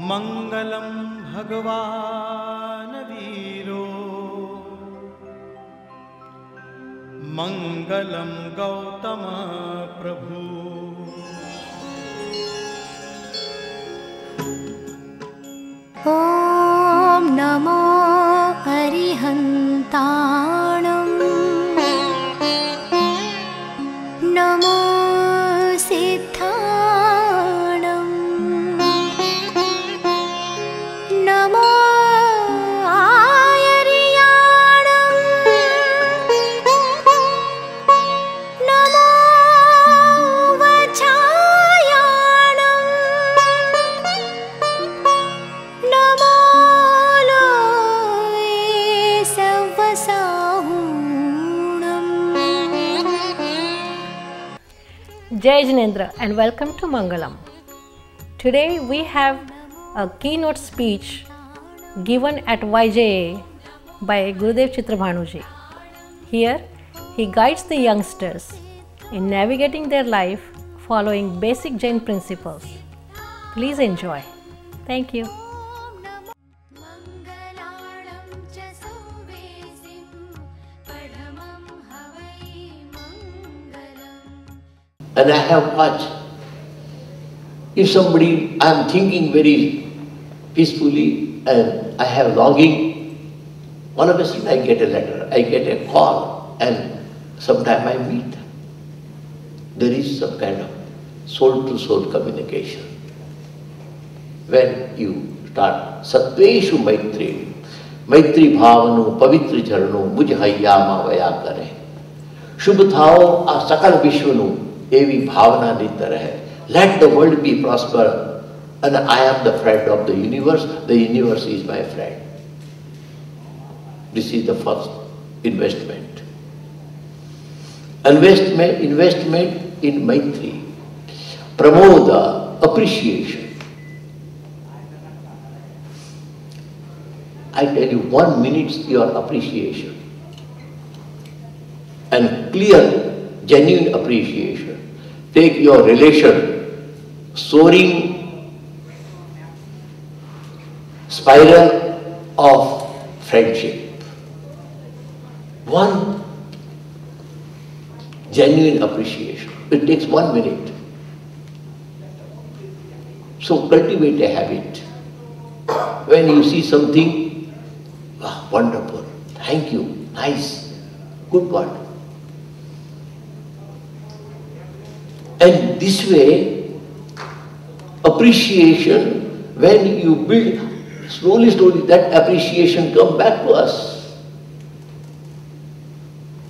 मंगलम भगवान वीरो मंगलम गौतम प्रभु। ॐ नमो अरिहन्ताणं नमो सिद्धाणं नमो आयर्याणं नमो वचायाणं नमो लोये सवसाहूणम्। Jai Jinendra and welcome to Mangalam. Today we have a keynote speech given at YJA by Gurudev Chitrabhanuji. Here he guides the youngsters in navigating their life following basic Jain principles. Please enjoy. Thank you. मङ्गलाणं च सौवेसिं पठमं हवै मङ्गलम्। And I have watched. If somebody, I am thinking very peacefully and I have longing, all of a sudden I get a letter, I get a call, and sometime I meet. There is some kind of soul-to-soul communication. When you start Satveshu Maitri, Maitri Bhavanu, Pavitra Charanu, Mujh Hayyama Vaya Kare. Shubh Thao a Sakal Vishwanu, Evi Bhavana Nitar hai. Let the world be prosper, and I am the friend of the universe is my friend. This is the first investment. Investment in Maitri, Pramoda, appreciation. I tell you, 1 minute your appreciation and clear, genuine appreciation. Take your relation, soaring spiral of friendship. 1 genuine appreciation. It takes 1 minute. So cultivate a habit. When you see something, wow, wonderful, thank you, nice, good word. And this way, appreciation, when you build, slowly, that appreciation comes back to us.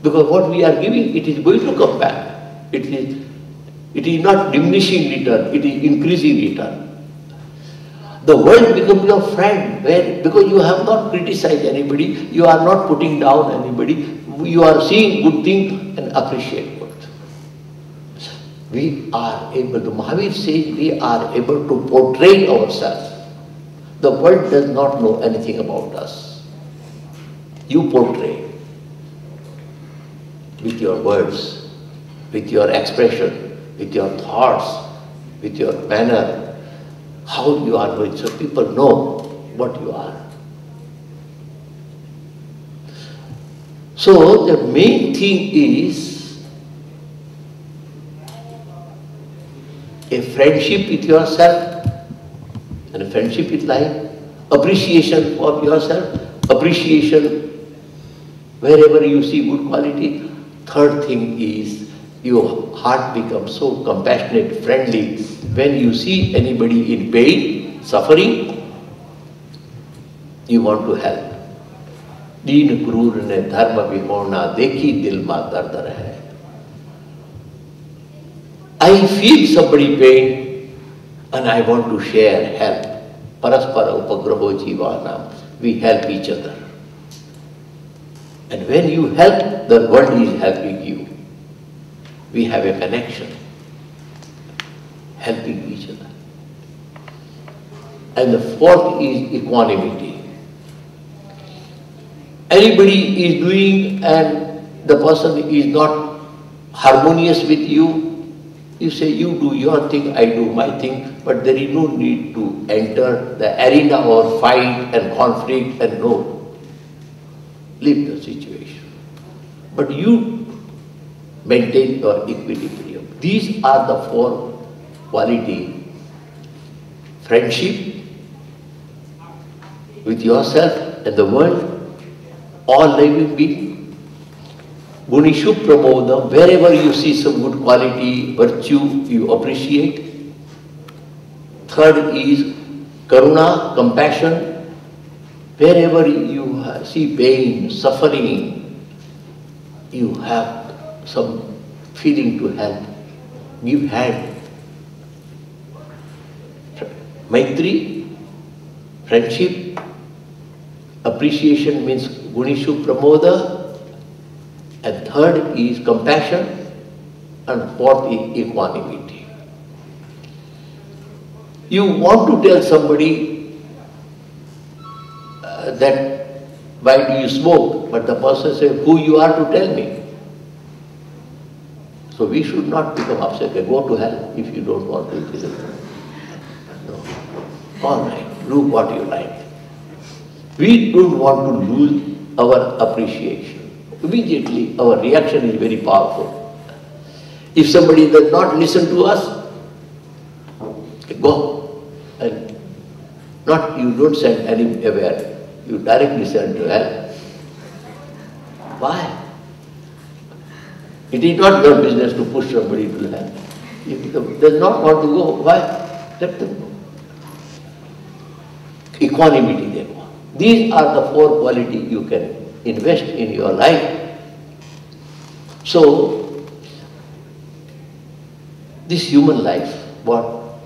Because what we are giving, it is going to come back. It is not diminishing return, it is increasing return. The world becomes your friend, because you have not criticized anybody, you are not putting down anybody, you are seeing good things and appreciate good. We are able to, Mahavir says, we are able to portray ourselves. The world does not know anything about us. You portray with your words, with your expression, with your thoughts, with your manner, how you are doing, so people know what you are. So the main thing is a friendship with yourself and a friendship with life, appreciation of yourself, appreciation wherever you see good quality. Third thing is your heart becomes so compassionate, friendly. When you see anybody in pain, suffering, you want to help. दीन क्रूर ने धर्म विमोहना देखी दिल मा दर्द रहे. I feel somebody pain and I want to share, help. Paraspara upagraho jivanam. We help each other. And when you help, the world is helping you. We have a connection, helping each other. And the fourth is equanimity. Anybody is doing and the person is not harmonious with you, You say, you do your thing, I do my thing, but there is no need to enter the arena or fight and conflict and no. Leave the situation. But you maintain your equilibrium. These are the four qualities. Friendship with yourself and the world, all living beings. Gunishu pramodam, wherever you see some good quality, virtue, you appreciate. Third is karuna, compassion. Wherever you see pain, suffering, you have some feeling to help. Give hand. Maitri, friendship. Appreciation means gunishu pramoda. And third is compassion, and fourth is equanimity. You want to tell somebody that why do you smoke, but the person says, who you are to tell me? So we should not become upset. Go to hell if you don't want to listen. No. All right, do what you like. We don't want to lose our appreciation. Immediately our reaction is very powerful. If somebody does not listen to us, go. And not, you don't send anywhere, you directly send to hell. Why? It is not your business to push somebody to hell. If he does not want to go, why? Let them go. Equanimity they want. These are the four qualities you can invest in your life. So, this human life, what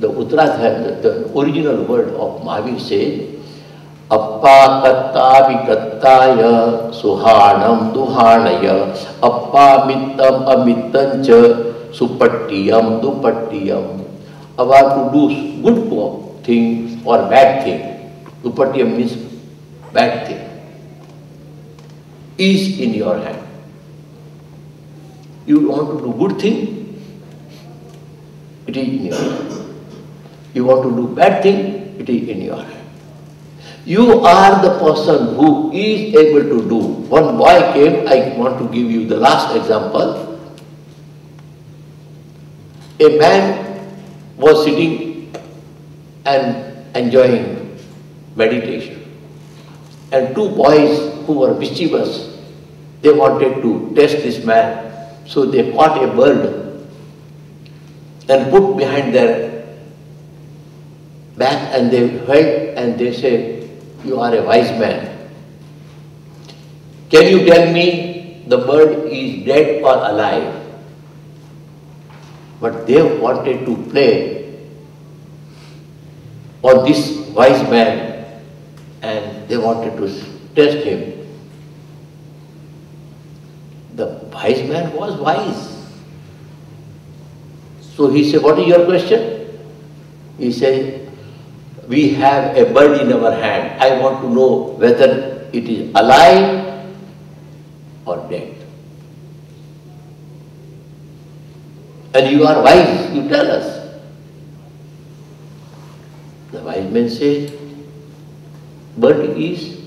the Uttarakhand, the original word of Mahavir says, Appa katta vikattaya suhanam duhanaya appa mittam amittancha supattiyam dupattiyam. About to do good thing or bad thing. Dupattiyam means bad thing. Is in your hand. You want to do good thing, it is in your hand. You want to do bad thing, it is in your hand. You are the person who is able to do. One boy came, I want to give you the last example. A man was sitting and enjoying meditation. And two boys who were mischievous, they wanted to test this man. So they caught a bird and put behind their back and they held and they said, you are a wise man. Can you tell me the bird is dead or alive? But they wanted to play on this wise man and they wanted to test him. The wise man was wise. So he said, what is your question? He said, we have a bird in our hand. I want to know whether it is alive or dead. And you are wise, you tell us. The wise man says, bird is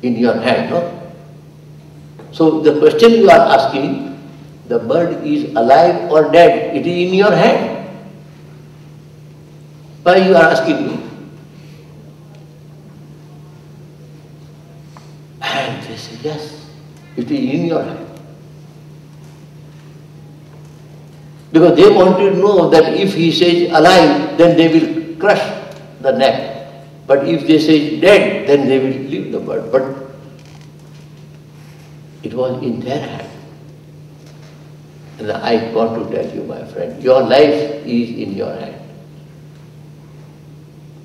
in your hand, no? So the question you are asking, the bird is alive or dead, it is in your hand. Why you are asking me? And they say, yes, it is in your hand. Because they wanted to know that if he says alive, then they will crush the neck. But if they say dead, then they will leave the bird. But it was in their hand. And I want to tell you, my friend, your life is in your hand.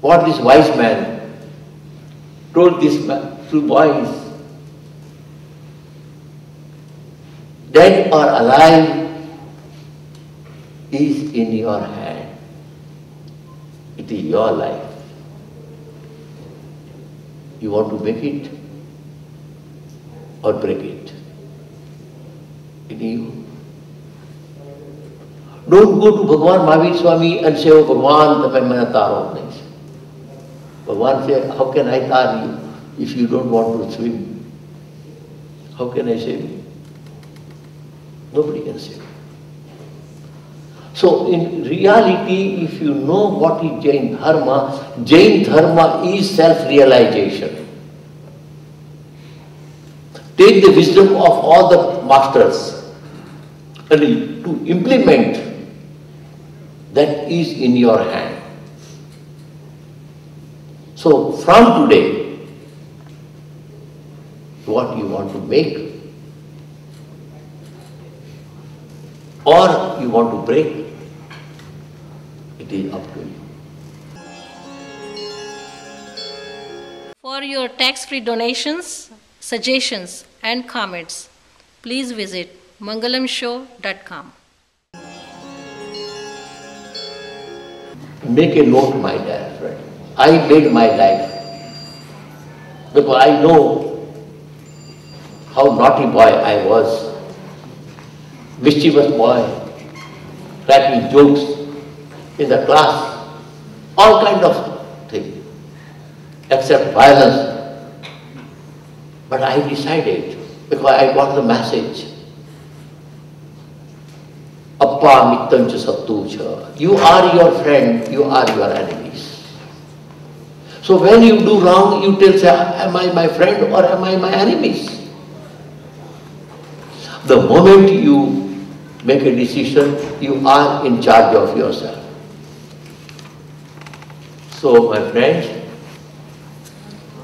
What this wise man told these two boys, dead or alive is in your hand. It is your life. You want to make it or break it? In you. Don't go to Bhagwan Mahavir Swami and say, oh Bhagwan, मैं तारो नहीं. Bhagwan say, how can I tar you if you don't want to swim? How can I save you? Nobody can save you. So in reality, if you know what is Jain Dharma is self-realization. Take the wisdom of all the masters and to implement that is in your hand. So from today, what you want to make or you want to break, it is up to you. For your tax-free donations, suggestions and comments, please visit mangalamshow.com. Make a note, my dear friend. I made my life because I know how naughty boy I was, mischievous boy, cracking jokes in the class, all kind of things, except violence. But I decided, because I got the message, Appa mittam cha sattu cha. You are your friend, you are your enemies. So when you do wrong, you tell, say, am I my friend or am I my enemies? The moment you make a decision, you are in charge of yourself. So my friends,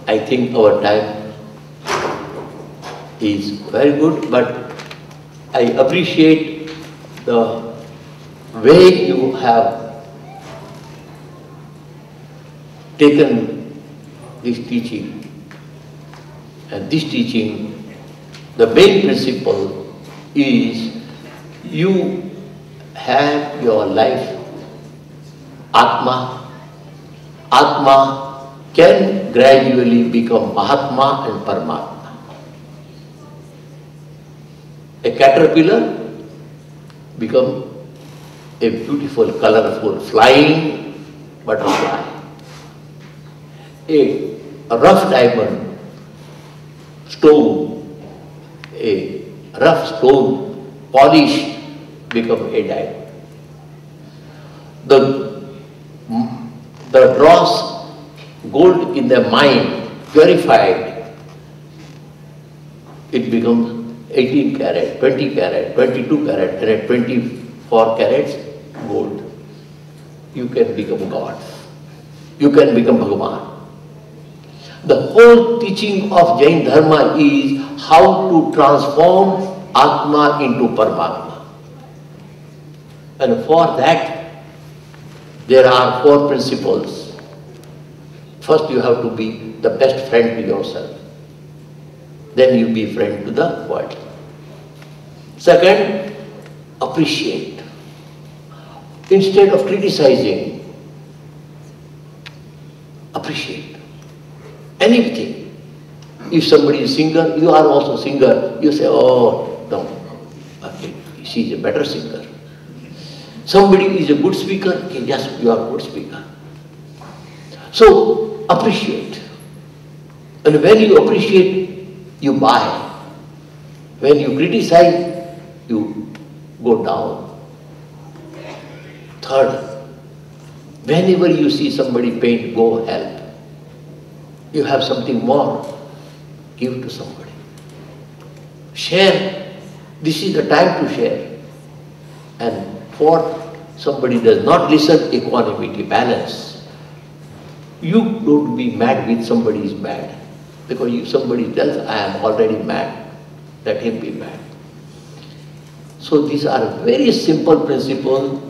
I think our time is very good, but I appreciate the way you have taken this teaching. And this teaching, the main principle is you have your life, Atma. Atma can gradually become Mahatma and Paramatma. A caterpillar become a beautiful, colorful, flying butterfly. A rough diamond, stone, a rough stone, polished, become a diamond. The dross, gold in the mine, purified, it becomes 18 carat, 20 carat, 22 carat, and at 24 carats, gold. You can become God. You can become Bhagavan. The whole teaching of Jain Dharma is how to transform Atma into Paramatma. And for that, there are 4 principles. First, you have to be the best friend to yourself. Then you be friend to the world. Second, appreciate. Instead of criticizing, appreciate. Anything. If somebody is singer, you are also singer. You say, oh, no, okay, she is a better singer. Somebody is a good speaker, okay, yes, you are a good speaker. So, appreciate. And when you appreciate, you buy. When you criticize, you go down. Third, whenever you see somebody pain, go help. You have something more, give to somebody. Share. This is the time to share. And fourth, somebody does not listen, equanimity, balance. You don't be mad with somebody is mad. Because if somebody tells, I am already mad, let him be mad. So these are very simple principles.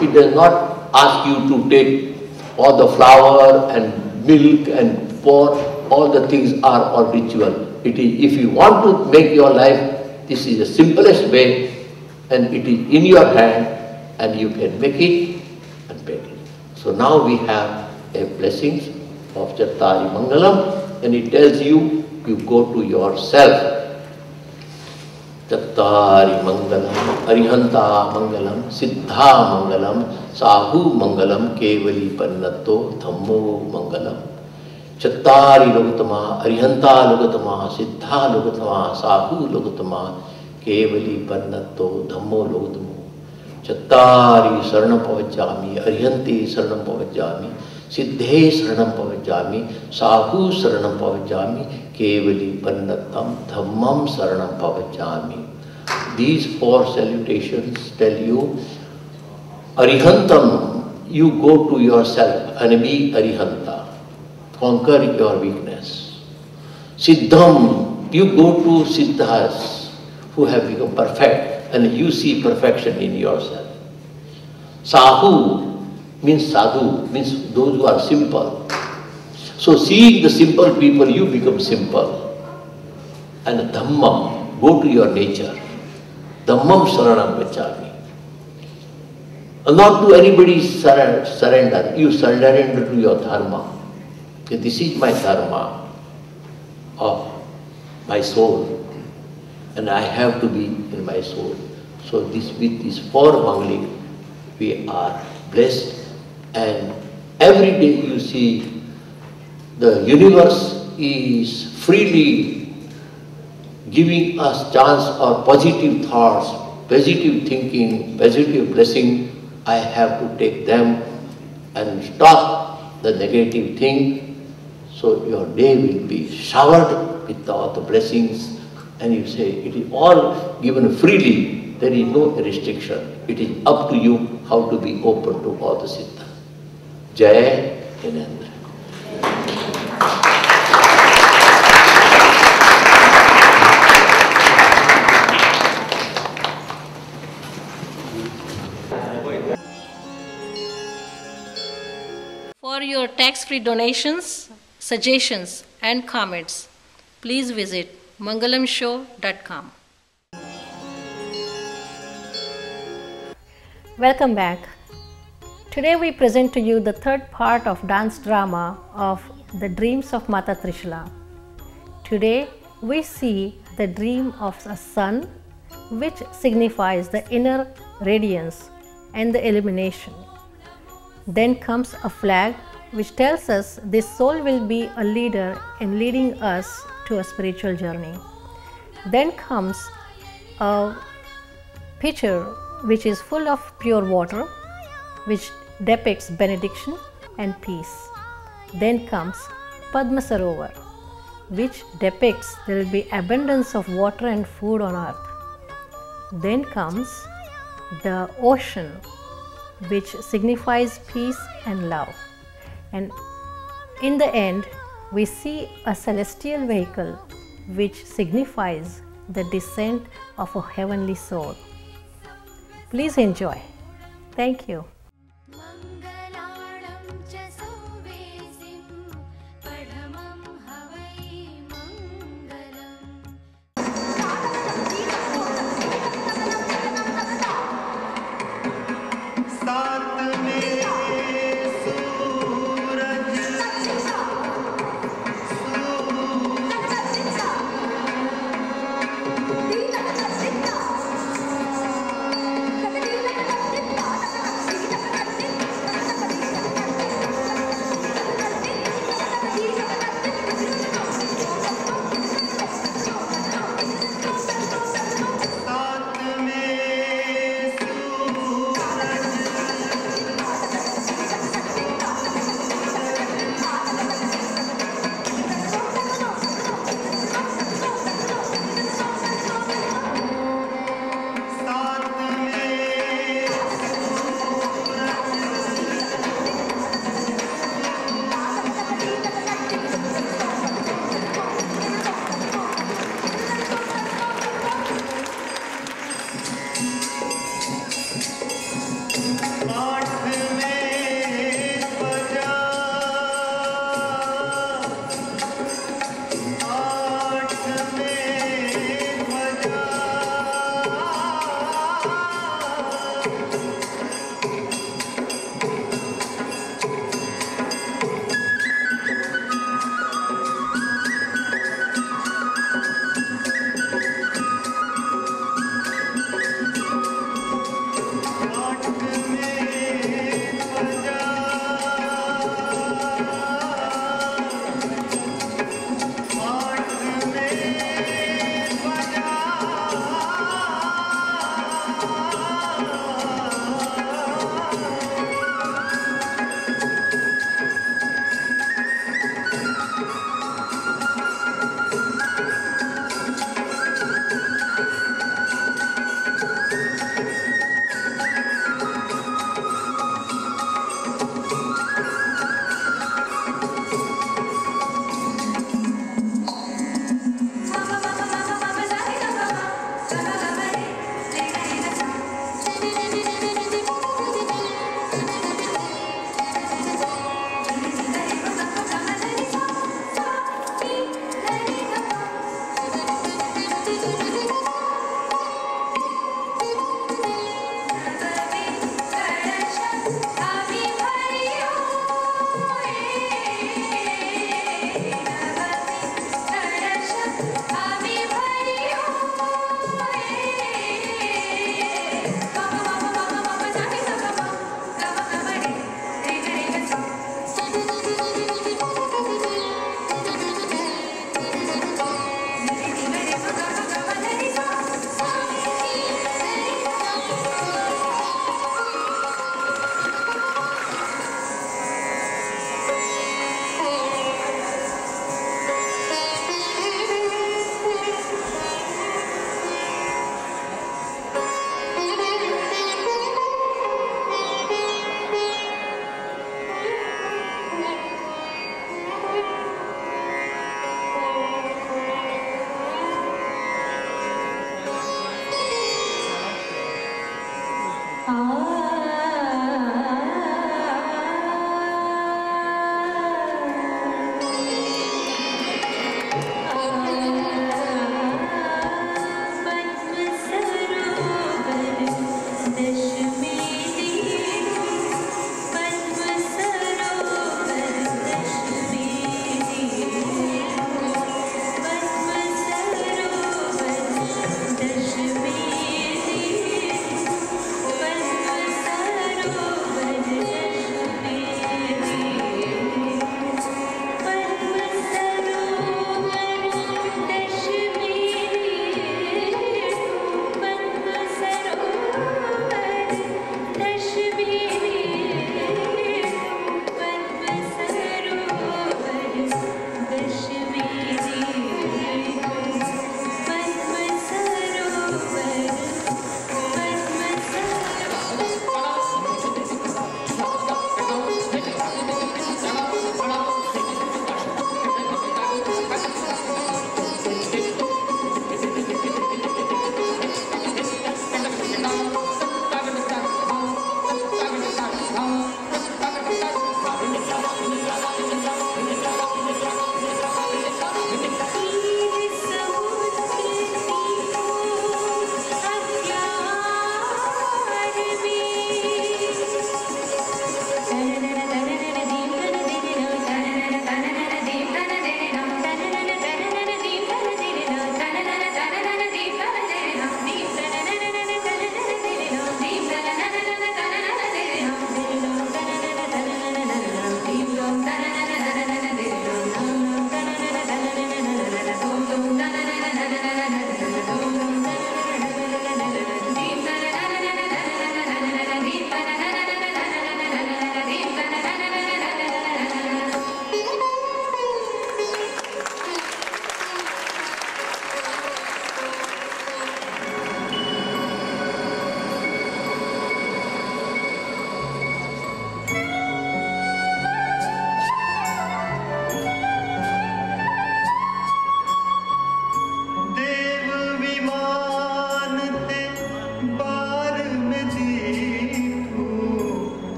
It does not ask you to take all the flour and milk and pour, all the things are all ritual. It is, if you want to make your life, this is the simplest way and it is in your hand and you can make it and make it. So now we have a blessing of Chattari Mangalam and it tells you, you go to yourself. चत्तारि मंगलम अरिहंता मंगलम सिद्धा मंगलम साहु मंगलम केवली पन्नतो धम्मो मंगलम चत्तारि लोकतमा अरिहंता लोकतमा सिद्धा लोकतमा साहु लोकतमा केवली पन्नतो धम्मो लोकतमो चत्तारि शरणं पवज्जामि अरिहन्ते शरणं पवज्जामि सिद्धे शरणं पवज्जामि साहु शरणं पवज्जामि केवली पन्नतं धम्मं शरणं पवज्जामि. These four salutations tell you Arihantam, you go to yourself and be Arihanta, conquer your weakness. Siddham, you go to Siddhas who have become perfect and you see perfection in yourself. Sahu means sadhu, means those who are simple. So seeing the simple people, you become simple. And Dhammam, go to your nature. Dhammam saranam gacchami. And not to anybody surrender. You surrender to your dharma. This is my dharma of my soul. And I have to be in my soul. So with these four Mangalik, we are blessed. And every day you see the universe is freely giving us chance or positive thoughts, positive thinking, positive blessing. I have to take them and stop the negative thing. So your day will be showered with all the blessings. And you say, it is all given freely. There is no restriction. It is up to you how to be open to all the siddha. Jai Jinendra. For your tax-free donations, suggestions and comments, please visit mangalamshow.com. Welcome back. Today we present to you the third part of dance drama of The Dreams of Mata Trishula. Today we see the dream of a sun, which signifies the inner radiance and the illumination. Then comes a flag, which tells us this soul will be a leader in leading us to a spiritual journey. Then comes a pitcher which is full of pure water, which depicts benediction and peace. Then comes Padma Sarovar, which depicts there will be abundance of water and food on earth. Then comes the ocean, which signifies peace and love. And in the end, we see a celestial vehicle which signifies the descent of a heavenly soul. Please enjoy. Thank you. मङ्गलाणं च सौवेसिं पठमं हवै मङ्गलम्. Thank you.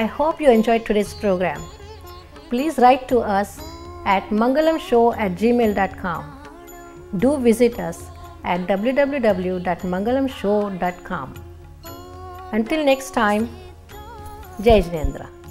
I hope you enjoyed today's program. Please write to us at mangalamshow@gmail.com. Do visit us at www.mangalamshow.com. Until next time, Jai Jinendra.